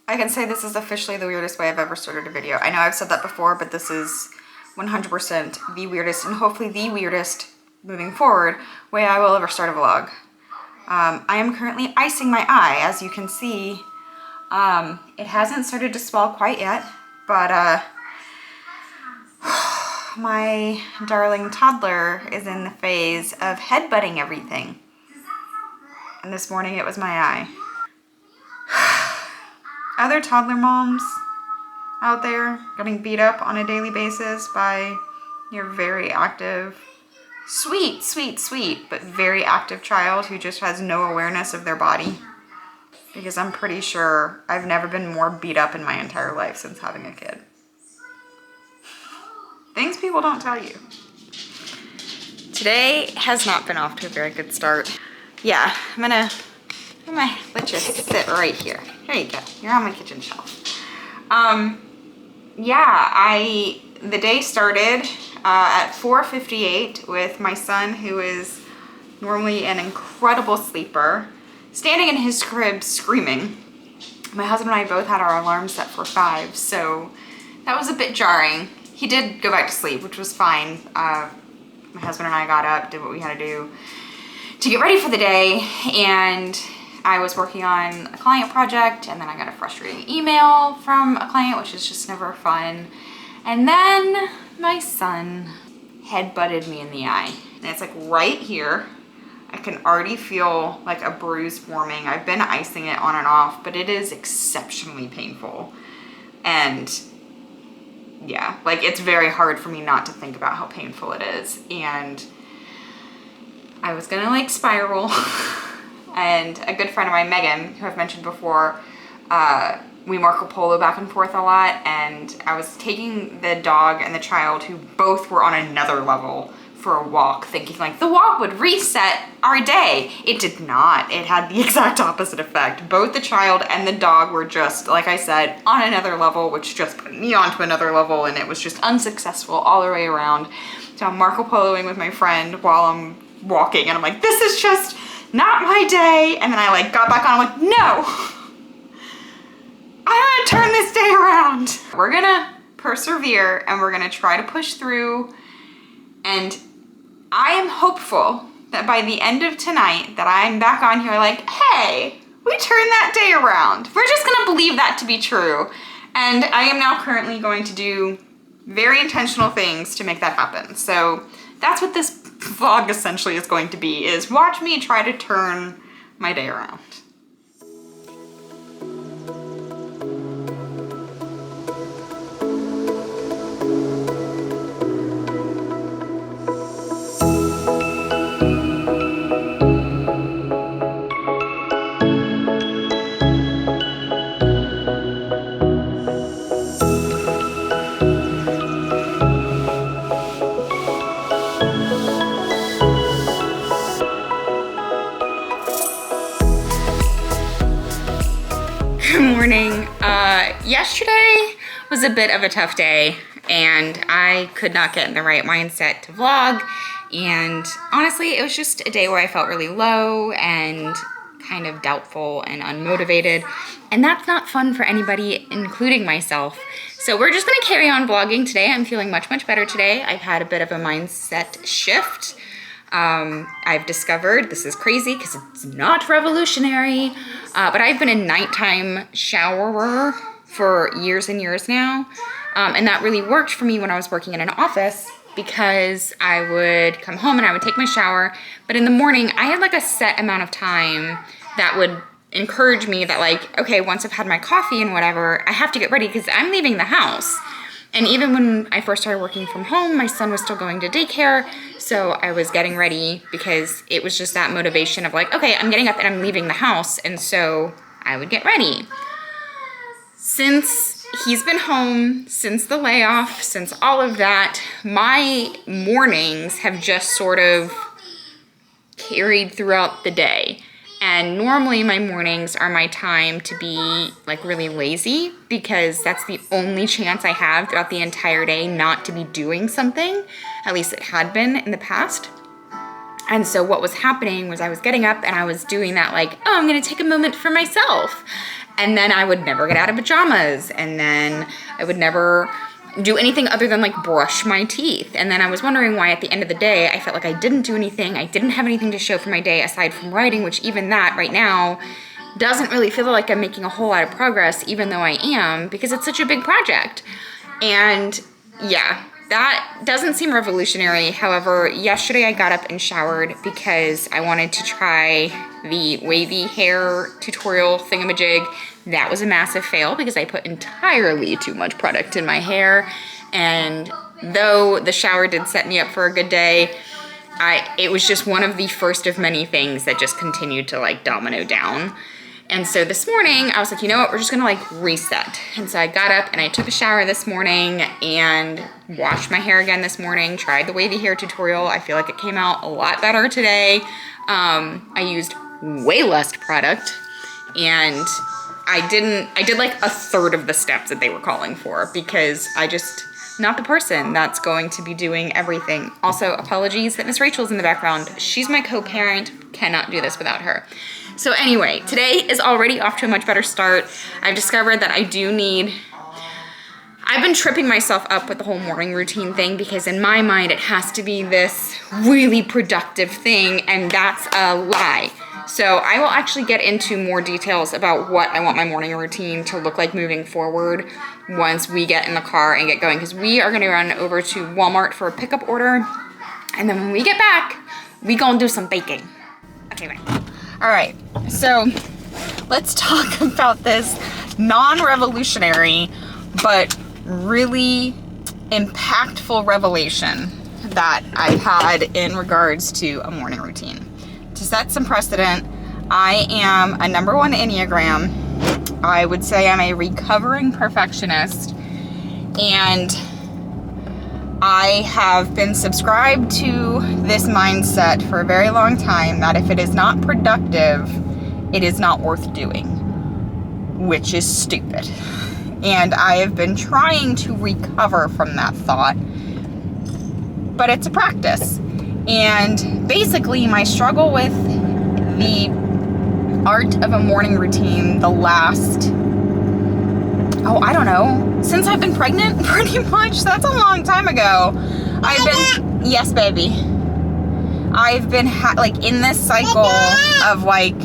I can say this is officially the weirdest way I've ever started a video. I know I've said that before, but this is 100% the weirdest, and hopefully the weirdest moving forward, way I will ever start a vlog. I am currently icing my eye. As you can see, it hasn't started to swell quite yet, but my darling toddler is in the phase of headbutting everything. And this morning it was my eye. Other toddler moms out there getting beat up on a daily basis by your very active, sweet, but very active child who just has no awareness of their body. Because I'm pretty sure I've never been more beat up in my entire life since having a kid. Things people don't tell you. Today has not been off to a very good start. Yeah, I'm gonna let you sit right here. There you go. You're on my kitchen shelf. Yeah, the day started at 4:58 with my son, who is normally an incredible sleeper, standing in his crib screaming. My husband and I both had our alarms set for 5, so that was a bit jarring. He did go back to sleep, which was fine. My husband and I got up, did what we had to do to get ready for the day, and I was working on a client project, and then I got a frustrating email from a client, which is just never fun. And then my son headbutted me in the eye. And it's like right here. I can already feel like a bruise forming. I've been icing it on and off, but it is exceptionally painful. And yeah, like it's very hard for me not to think about how painful it is. And I was gonna like spiral. And a good friend of mine, Megan, who I've mentioned before, we Marco Polo back and forth a lot, and I was taking the dog and the child, who both were on another level, for a walk, thinking like the walk would reset our day. It did not. It had the exact opposite effect. Both the child and the dog were just, like I said, on another level, which just put me onto another level, and it was just unsuccessful all the way around. So I'm Marco Poloing with my friend while I'm walking, and I'm like, this is just not my day. And then I like got back on, I'm like, no, I'm gonna turn this day around. We're gonna persevere, and we're gonna try to push through. And I am hopeful that by the end of tonight that I'm back on here like, hey, we turned that day around. We're just gonna believe that to be true. And I am now currently going to do very intentional things to make that happen. So that's what this vlog essentially is going to be, is watch me try to turn my day around. Morning. Yesterday was a bit of a tough day, and I could not get in the right mindset to vlog, and honestly it was just a day where I felt really low and kind of doubtful and unmotivated, and that's not fun for anybody, including myself. So we're just gonna carry on vlogging today. I'm feeling much better today. I've had a bit of a mindset shift. I've discovered, this is crazy because it's not revolutionary, but I've been a nighttime showerer for years and years now. And that really worked for me when I was working in an office, because I would come home and I would take my shower, but in the morning I had like a set amount of time that would encourage me that like, okay, once I've had my coffee and whatever, I have to get ready because I'm leaving the house. And even when I first started working from home, my son was still going to daycare, so I was getting ready because it was just that motivation of like, okay, I'm getting up and I'm leaving the house, and so I would get ready. Since he's been home, since the layoff, since all of that, my mornings have just sort of carried throughout the day. And normally my mornings are my time to be like really lazy, because that's the only chance I have throughout the entire day not to be doing something. At least it had been in the past. And so what was happening was I was getting up and I was doing that like, oh, I'm gonna take a moment for myself. And then I would never get out of pajamas. And then I would never do anything other than like brush my teeth. And then I was wondering why at the end of the day, I felt like I didn't do anything. I didn't have anything to show for my day aside from writing, which even that right now doesn't really feel like I'm making a whole lot of progress, even though I am, because it's such a big project. And yeah, that doesn't seem revolutionary. However, yesterday I got up and showered because I wanted to try the wavy hair tutorial thingamajig. That was a massive fail because I put entirely too much product in my hair. And though the shower did set me up for a good day, it was just one of the first of many things that just continued to like domino down. And so this morning I was like, you know what, we're just gonna like reset. And so I got up and I took a shower this morning and washed my hair again this morning, tried the wavy hair tutorial. I feel like it came out a lot better today. I used way less product and I did like a third of the steps that they were calling for because I just, not the person that's going to be doing everything. Also, apologies that Miss Rachel's in the background. She's my co-parent, cannot do this without her. So anyway, today is already off to a much better start. I've discovered that I've been tripping myself up with the whole morning routine thing because in my mind it has to be this really productive thing, and that's a lie. So I will actually get into more details about what I want my morning routine to look like moving forward once we get in the car and get going, because we are gonna run over to Walmart for a pickup order, and then when we get back, we gonna do some baking. Okay, bye. All right, so let's talk about this non-revolutionary but really impactful revelation that I've had in regards to a morning routine. To set some precedent, I am a #1 Enneagram. I would say I'm a recovering perfectionist, and I have been subscribed to this mindset for a very long time that if it is not productive, it is not worth doing, which is stupid. And I have been trying to recover from that thought, but it's a practice. And basically my struggle with the art of a morning routine the last, I don't know, since I've been pregnant, pretty much. That's a long time ago. Yes, baby. I've been like in this cycle of like,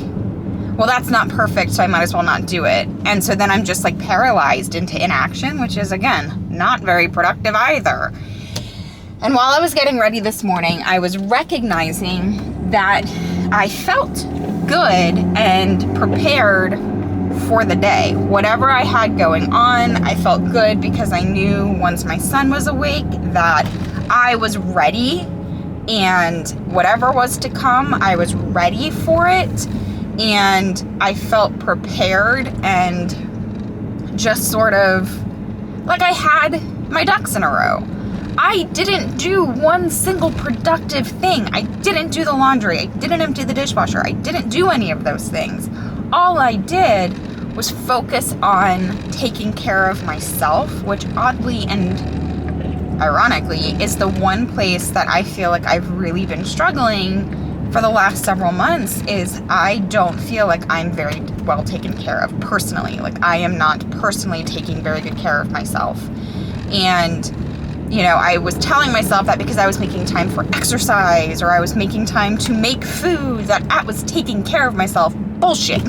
well, that's not perfect, so I might as well not do it. And so then I'm just like paralyzed into inaction, which is again, not very productive either. And while I was getting ready this morning, I was recognizing that I felt good and prepared for the day. Whatever I had going on, I felt good because I knew once my son was awake that I was ready, and whatever was to come, I was ready for it. And I felt prepared and just sort of like I had my ducks in a row. I didn't do one single productive thing. I didn't do the laundry. I didn't empty the dishwasher. I didn't do any of those things. All I did was focus on taking care of myself, which oddly and ironically is the one place that I feel like I've really been struggling for the last several months. Is I don't feel like I'm very well taken care of personally. Like I am not personally taking very good care of myself. And you know, I was telling myself that because I was making time for exercise or I was making time to make food that I was taking care of myself. Bullshit.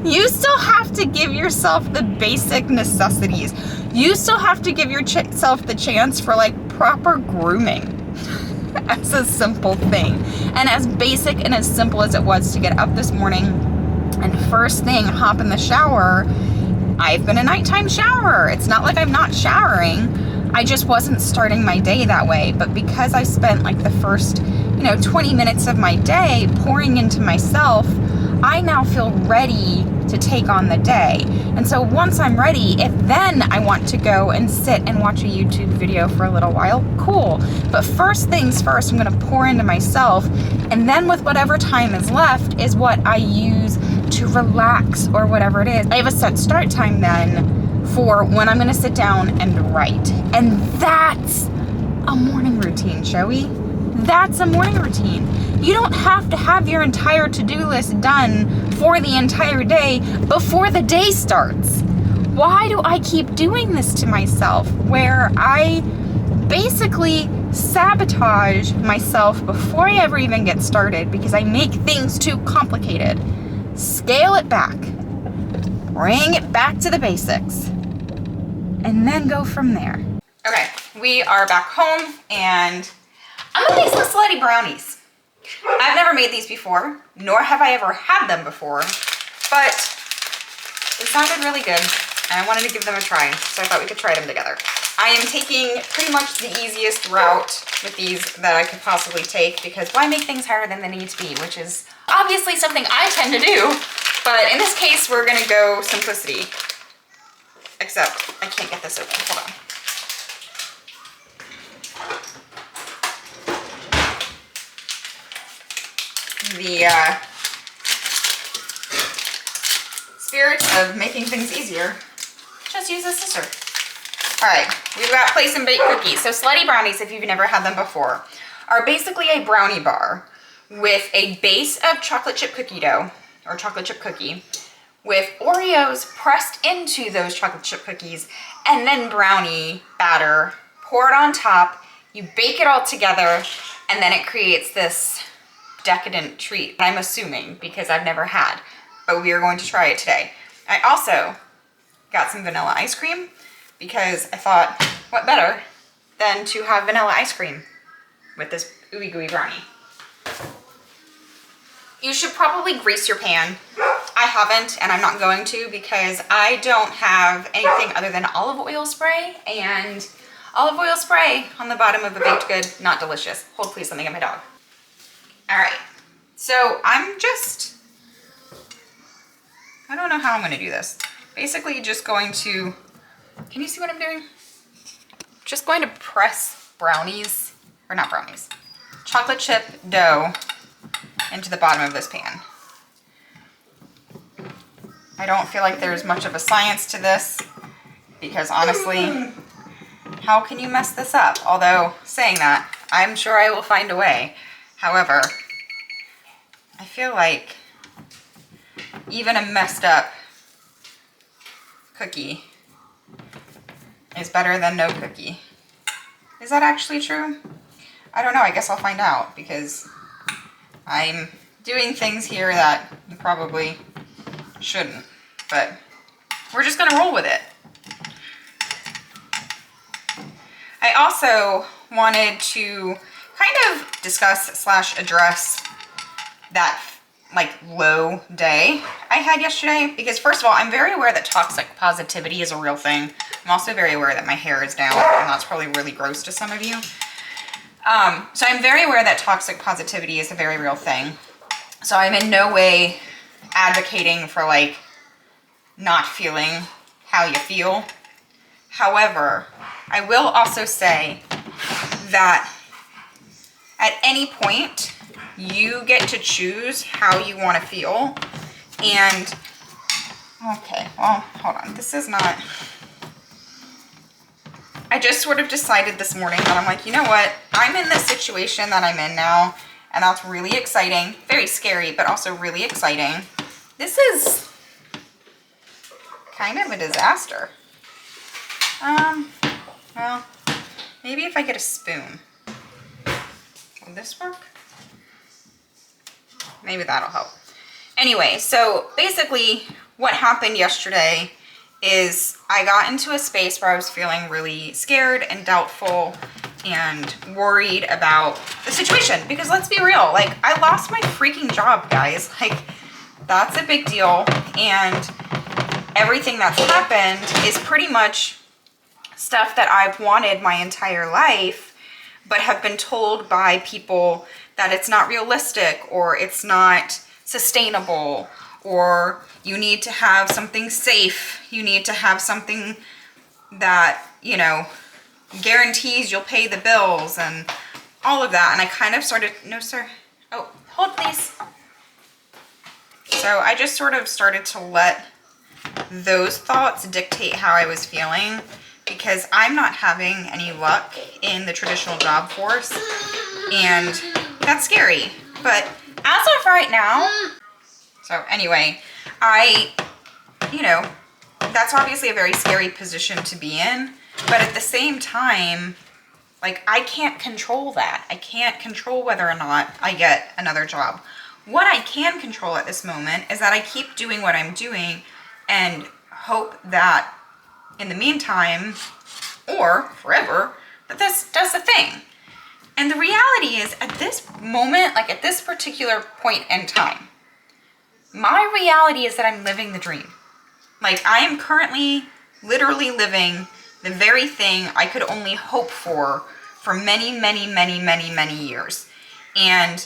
You still have to give yourself the basic necessities. You still have to give yourself the chance for like proper grooming. As a simple thing. And as basic and as simple as it was to get up this morning and first thing hop in the shower, I've been a nighttime showerer. It's not like I'm not showering. I just wasn't starting my day that way. But because I spent like the first, 20 minutes of my day pouring into myself, I now feel ready to take on the day. And so once I'm ready, if then I want to go and sit and watch a YouTube video for a little while, cool. But first things first, I'm gonna pour into myself, and then with whatever time is left is what I use to relax or whatever it is. I have a set start time then for when I'm gonna sit down and write. And that's a morning routine, shall we? That's a morning routine. You don't have to have your entire to-do list done for the entire day before the day starts. Why do I keep doing this to myself where I basically sabotage myself before I ever even get started because I make things too complicated? Scale it back, bring it back to the basics, and then go from there. Okay, we are back home and I'm gonna make some slutty brownies. I've never made these before, nor have I ever had them before, but it sounded really good and I wanted to give them a try, so I thought we could try them together. I am taking pretty much the easiest route with these that I could possibly take because why make things harder than they need to be, which is obviously something I tend to do, but in this case, we're gonna go simplicity. Except I can't get this open, hold on. The spirit of making things easier, just use a scissor. All right, we've got place and bake cookies. So slutty brownies, if you've never had them before, are basically a brownie bar with a base of chocolate chip cookie dough or chocolate chip cookie with Oreos pressed into those chocolate chip cookies and then brownie batter poured on top. You bake it all together and then it creates this decadent treat, I'm assuming, because I've never had, but we are going to try it today. I also got some vanilla ice cream because I thought, what better than to have vanilla ice cream with this ooey gooey brownie. You should probably grease your pan. I haven't, and I'm not going to because I don't have anything other than olive oil spray, and olive oil spray on the bottom of a baked good, not delicious. Hold please, let me get my dog. All right, so I don't know how I'm gonna do this. Basically just going to, can you see what I'm doing? Just going to press brownies, or not brownies, chocolate chip dough into the bottom of this pan. I don't feel like there's much of a science to this because honestly, how can you mess this up? Although saying that, I'm sure I will find a way. However, I feel like even a messed up cookie is better than no cookie. Is that actually true? I don't know, I guess I'll find out because I'm doing things here that you probably shouldn't, but we're just gonna roll with it. I also wanted to kind of discuss / address that like low day I had yesterday because first of all, I'm very aware that toxic positivity is a real thing. I'm also very aware that my hair is down and that's probably really gross to some of you. So I'm very aware that toxic positivity is a very real thing. So I'm in no way advocating for like not feeling how you feel. However, I will also say that at any point, you get to choose how you want to feel. And, okay, well, hold on. This is not, I just sort of decided this morning that I'm like, you know what? I'm in this situation that I'm in now, and that's really exciting. Very scary, but also really exciting. This is kind of a disaster. Well, maybe if I get a spoon. Will this work? Maybe that'll help. Anyway, so basically what happened yesterday is I got into a space where I was feeling really scared and doubtful and worried about the situation because let's be real, like I lost my freaking job, guys. Like that's a big deal, and everything that's happened is pretty much stuff that I've wanted my entire life, but have been told by people that it's not realistic or it's not sustainable, or you need to have something safe. You need to have something that, you know, guarantees you'll pay the bills and all of that. And I kind of started, no sir, oh, hold please. So I just sort of started to let those thoughts dictate how I was feeling because I'm not having any luck in the traditional job force, and that's scary. But as of right now, So anyway, you know, that's obviously a very scary position to be in, but at the same time, like, I can't control that. I can't control whether or not I get another job. What I can control at this moment is that I keep doing what I'm doing and hope that in the meantime, or forever, that this does the thing. And the reality is, at this moment, like at this particular point in time, my reality is that I'm living the dream. Like, I am currently literally living the very thing I could only hope for many, many, many, many, many years. And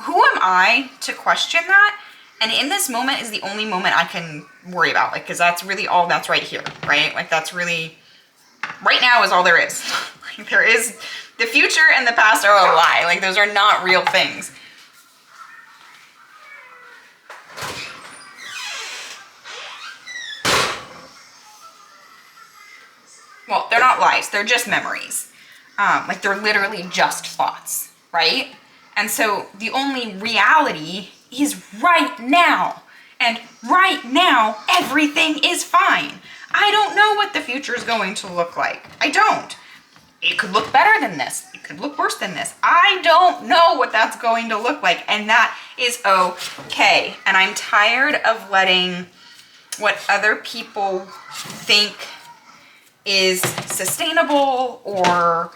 who am I to question that? And in this moment is the only moment I can worry about, like, because that's really all that's right here, right? Like, that's really, right now is all there is. Like, there is, the future and the past are a lie. Like, those are not real things. Well, they're not lies, they're just memories. Like, they're literally just thoughts, right? And so the only reality is right now. And right now, everything is fine. I don't know what the future is going to look like. I don't. It could look better than this. It could look worse than this. I don't know what that's going to look like. And that is okay. And I'm tired of letting what other people think is sustainable or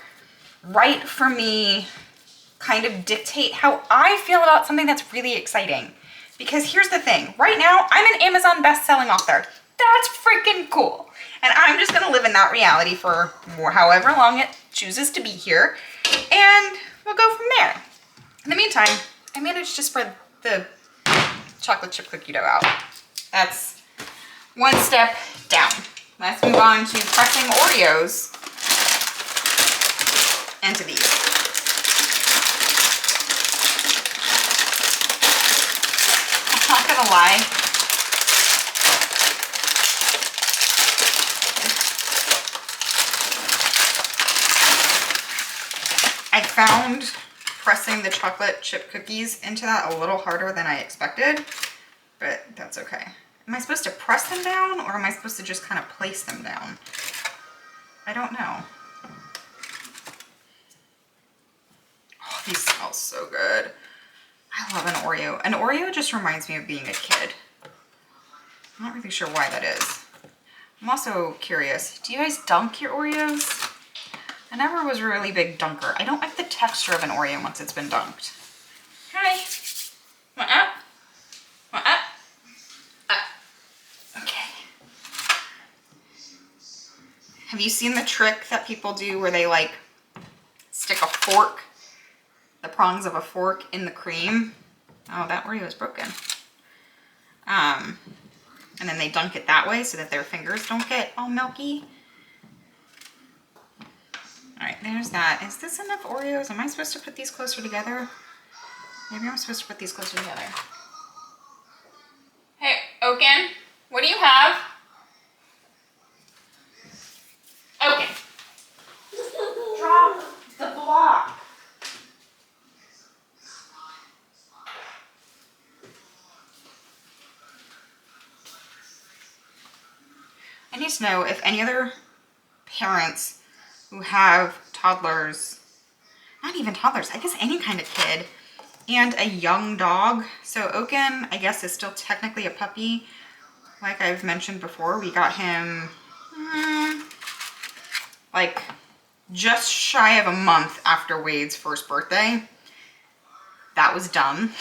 right for me kind of dictate how I feel about something that's really exciting. Because here's the thing, right now I'm an Amazon best-selling author. That's freaking cool. And I'm just gonna live in that reality for however long it chooses to be here, and we'll go from there. In the meantime, I managed to spread the chocolate chip cookie dough out. That's one step down. Let's move on to pressing Oreos into these. I'm not gonna lie. I found pressing the chocolate chip cookies into that a little harder than I expected, but that's okay. Am I supposed to press them down, or am I supposed to just kind of place them down? I don't know. Oh, these smell so good. I love an Oreo. An Oreo just reminds me of being a kid. I'm not really sure why that is. I'm also curious, do you guys dunk your Oreos? I never was a really big dunker. I don't like the texture of an Oreo once it's been dunked. Hi. Want up? Want up? Okay. Have you seen the trick that people do where they like stick a fork, the prongs of a fork in the cream? Oh, that Oreo is broken. And then they dunk it that way so that their fingers don't get all milky. All right, there's that. Is this enough Oreos? Am I supposed to put these closer together? Maybe I'm supposed to put these closer together. Hey, Oaken, what do you have? Oaken. Drop the block. I need to know if any other parents who have toddlers, not even toddlers, I guess any kind of kid, and a young dog. So Oaken, I guess, is still technically a puppy. Like I've mentioned before, we got him like just shy of a month after Wade's first birthday. That was dumb.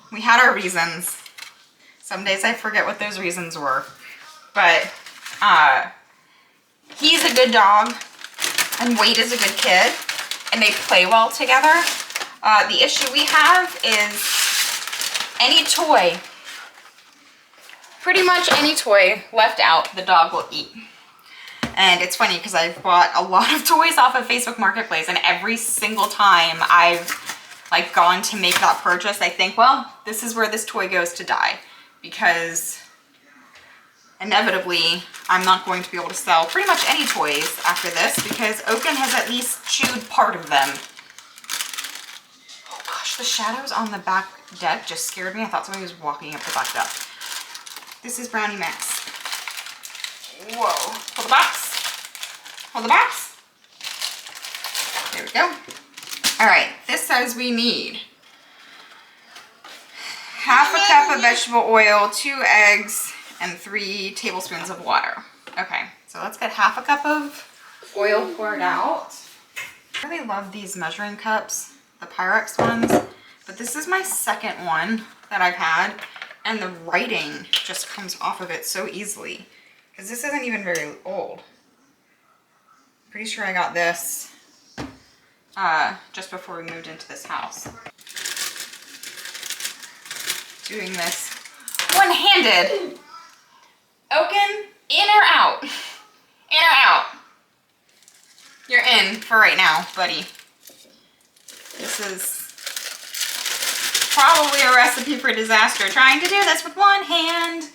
We had our reasons. Some days I forget what those reasons were. But he's a good dog, and Wade is a good kid, and they play well together. The issue we have is any toy, pretty much any toy left out, the dog will eat. And it's funny because I've bought a lot of toys off of Facebook Marketplace, and every single time I've like gone to make that purchase, I think, well, this is where this toy goes to die, because inevitably, I'm not going to be able to sell pretty much any toys after this, because Oaken has at least chewed part of them. Oh gosh, the shadows on the back deck just scared me. I thought somebody was walking up the back deck. This is brownie mix. Whoa. Hold the box. Hold the box. There we go. All right, this says we need half a cup of vegetable oil, 2 eggs, and 3 tablespoons of water. Okay, so let's get half a cup of oil poured out. I really love these measuring cups, the Pyrex ones, but this is my second one that I've had, and the writing just comes off of it so easily, because this isn't even very old. Pretty sure I got this just before we moved into this house. Doing this one-handed. Oaken, in or out? In or out? You're in for right now, buddy. This is probably a recipe for disaster, trying to do this with one hand,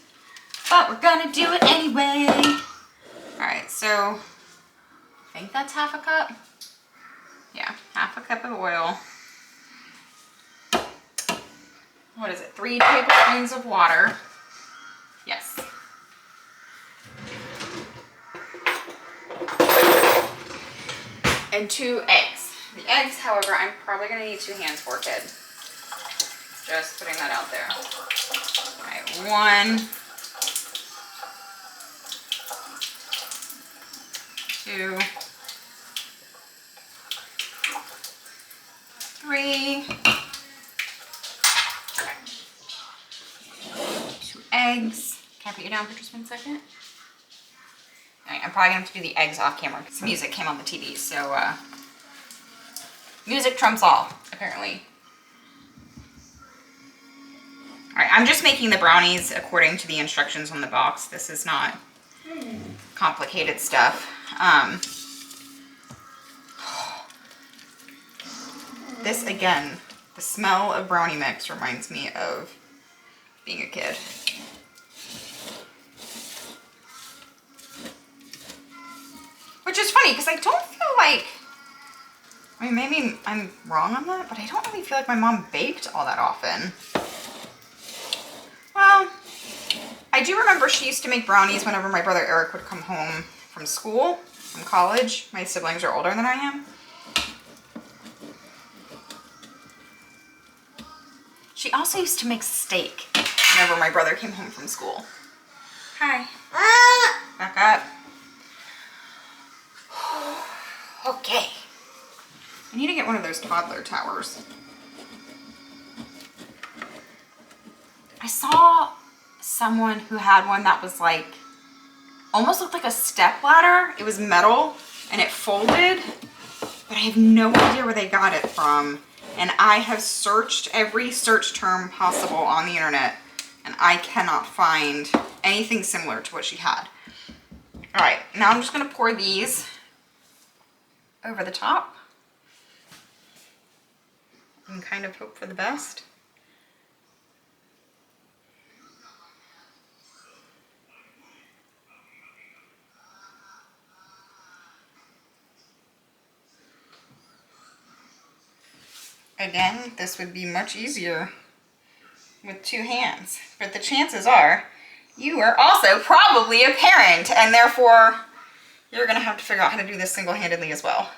but we're gonna do it anyway. All right, so I think that's half a cup. Yeah, half a cup of oil. What is it, 3 tablespoons of water? Yes. And 2 eggs. The eggs, however, I'm probably gonna need 2 hands for, kid. Just putting that out there. All right, 1, 2, 3. 2 eggs. Can I put you down for just 1 second? All right, I'm probably gonna have to do the eggs off camera because music came on the TV, so music trumps all, apparently. All right, I'm just making the brownies according to the instructions on the box. This is not complicated stuff. This, again, the smell of brownie mix reminds me of being a kid. Which is funny, because I don't feel like, I mean, maybe I'm wrong on that, but I don't really feel like my mom baked all that often. Well, I do remember she used to make brownies whenever my brother Eric would come home from school, from college. My siblings are older than I am. She also used to make steak whenever my brother came home from school. Hi. Back up. Okay. I need to get one of those toddler towers. I saw someone who had one that was like, almost looked like a step ladder. It was metal and it folded, but I have no idea where they got it from. And I have searched every search term possible on the internet and I cannot find anything similar to what she had. All right, now I'm just gonna pour these over the top and kind of hope for the best. Again, this would be much easier with 2 hands, but the chances are you are also probably a parent and therefore you're gonna have to figure out how to do this single-handedly as well.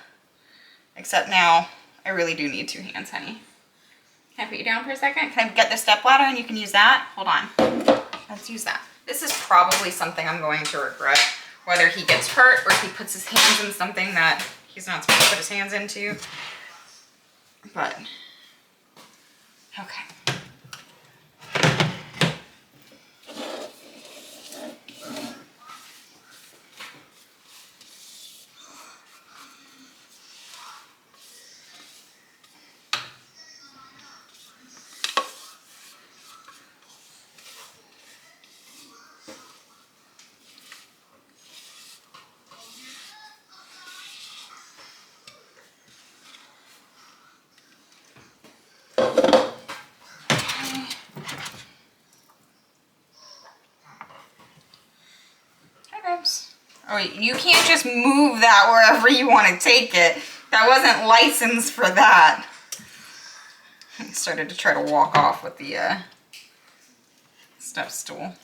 Except now, I really do need 2 hands, honey. Can I put you down for a second? Can I get the step ladder and you can use that? Hold on. Let's use that. This is probably something I'm going to regret, whether he gets hurt or he puts his hands in something that he's not supposed to put his hands into. But, okay. Oh, you can't just move that wherever you want to take it. That wasn't licensed for that. started to try to walk off with the step stool.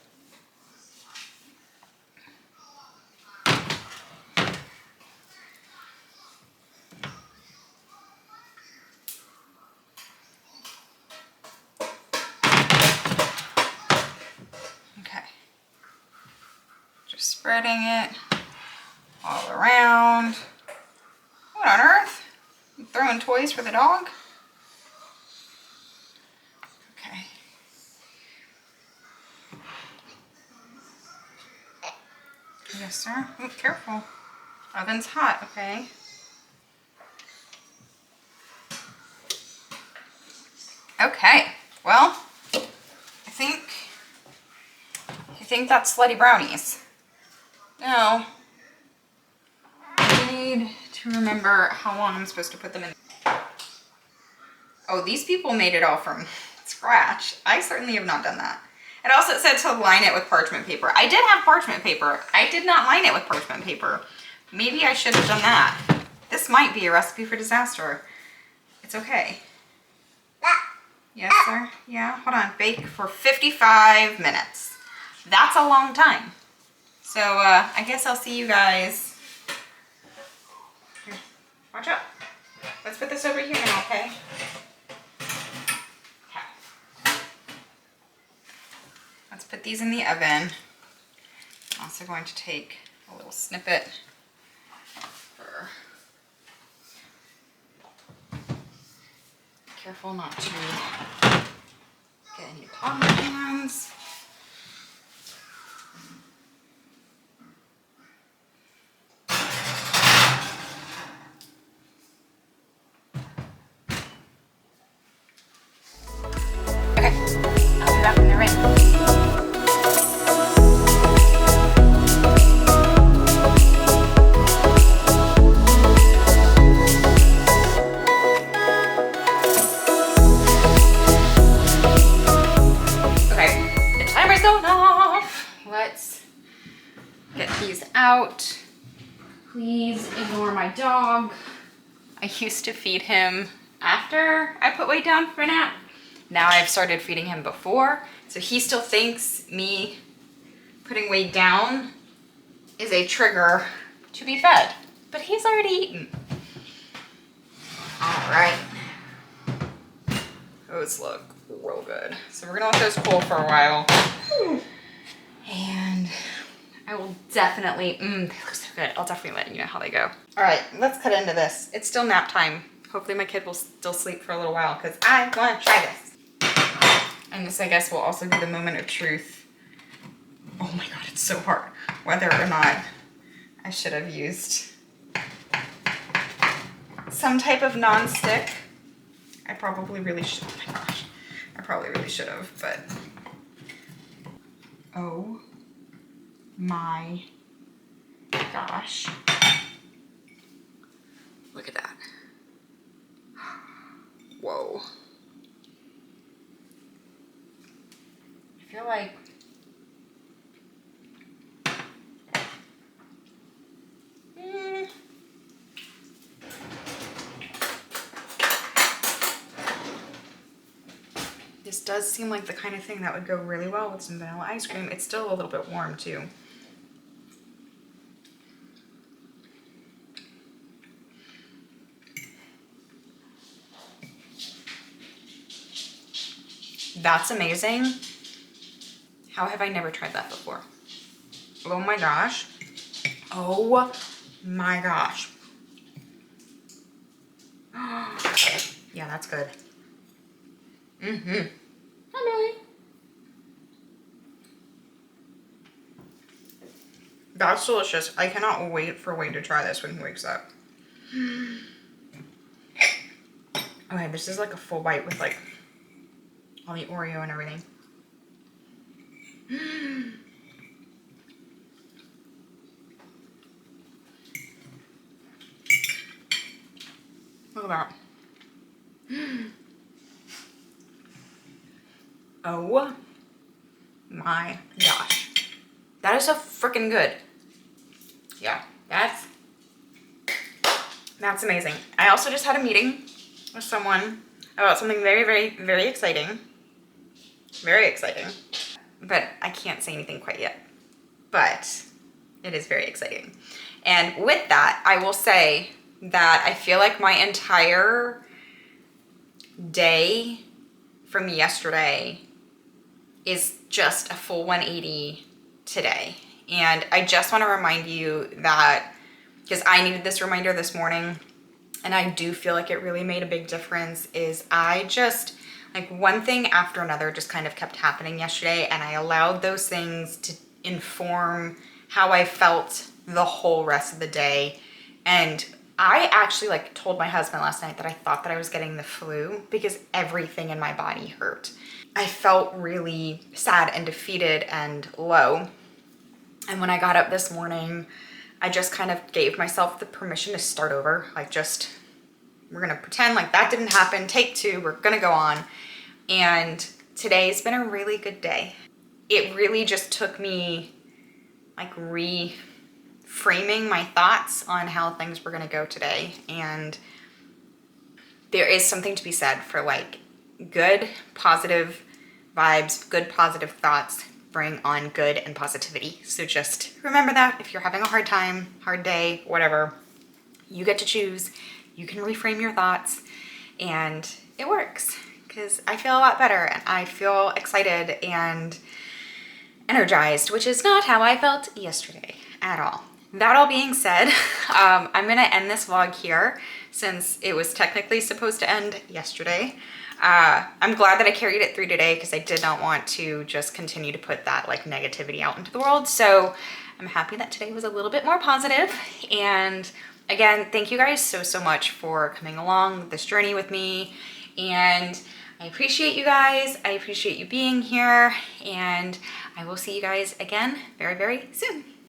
Okay. Just spreading it all around. What on earth? You throwing toys for the dog? Okay. Yes, sir. Oh, careful. Oven's hot, okay. Okay, well, I think that's slutty brownies. Now, I need to remember how long I'm supposed to put them in. Oh, these people made it all from scratch. I certainly have not done that. It also said to line it with parchment paper. I did have parchment paper. I did not line it with parchment paper. Maybe I should have done that. This might be a recipe for disaster. It's okay. Yes, sir. Yeah, hold on. Bake for 55 minutes. That's a long time. So, I guess I'll see you guys. Here, watch out. Let's put this over here now, okay? Okay. Let's put these in the oven. I'm also going to take a little snippet for... Careful not to get any toddler hands. Okay, I'll be back when they're ready. Out. Please ignore my dog. I used to feed him after I put weight down for a nap. Now I've started feeding him before. So he still thinks me putting weight down is a trigger to be fed. But he's already eaten. All right. Those look real good. So we're gonna let those cool for a while. And I will definitely, they look so good. I'll definitely let you know how they go. All right, let's cut into this. It's still nap time. Hopefully my kid will still sleep for a little while because I want to try this. And this, I guess, will also be the moment of truth. Oh my God, it's so hard. Whether or not I should have used some type of non-stick. I probably really should. Oh my gosh. I probably really should have, but. Oh my gosh. Look at that. Whoa. I feel like this does seem like the kind of thing that would go really well with some vanilla ice cream. It's still a little bit warm too. That's amazing. How have I never tried that before? Oh my gosh. Oh my gosh. Yeah, that's good. Mm-hmm. Hi, Millie. That's delicious. I cannot wait for Wade to try this when he wakes up. Okay, this is like a full bite with like all the Oreo and everything. Look at that. Oh my gosh. That is so freaking good. Yeah, that's amazing. I also just had a meeting with someone about something very, very, very exciting. Very exciting. But I can't say anything quite yet. But it is very exciting. And with that, I will say that I feel like my entire day from yesterday is just a full 180 today. And I just want to remind you that, because I needed this reminder this morning, and I do feel like it really made a big difference, is I just, like, one thing after another just kind of kept happening yesterday, and I allowed those things to inform how I felt the whole rest of the day. And I actually like told my husband last night that I thought that I was getting the flu because everything in my body hurt. I felt really sad and defeated and low. And when I got up this morning, I just kind of gave myself the permission to start over. Like, just, we're gonna pretend like that didn't happen. Take two, we're gonna go on. And today's been a really good day. It really just took me like reframing my thoughts on how things were gonna go today. And there is something to be said for like good, positive vibes, good, positive thoughts bring on good and positivity. So just remember that if you're having a hard time, hard day, whatever, you get to choose. You can reframe your thoughts and it works, because I feel a lot better and I feel excited and energized, which is not how I felt yesterday at all. That all being said, I'm gonna end this vlog here since it was technically supposed to end yesterday. I'm glad that I carried it through today because I did not want to just continue to put that like negativity out into the world. So I'm happy that today was a little bit more positive. And again, thank you guys so much for coming along this journey with me. And I appreciate you guys. I appreciate you being here. And I will see you guys again very, very soon.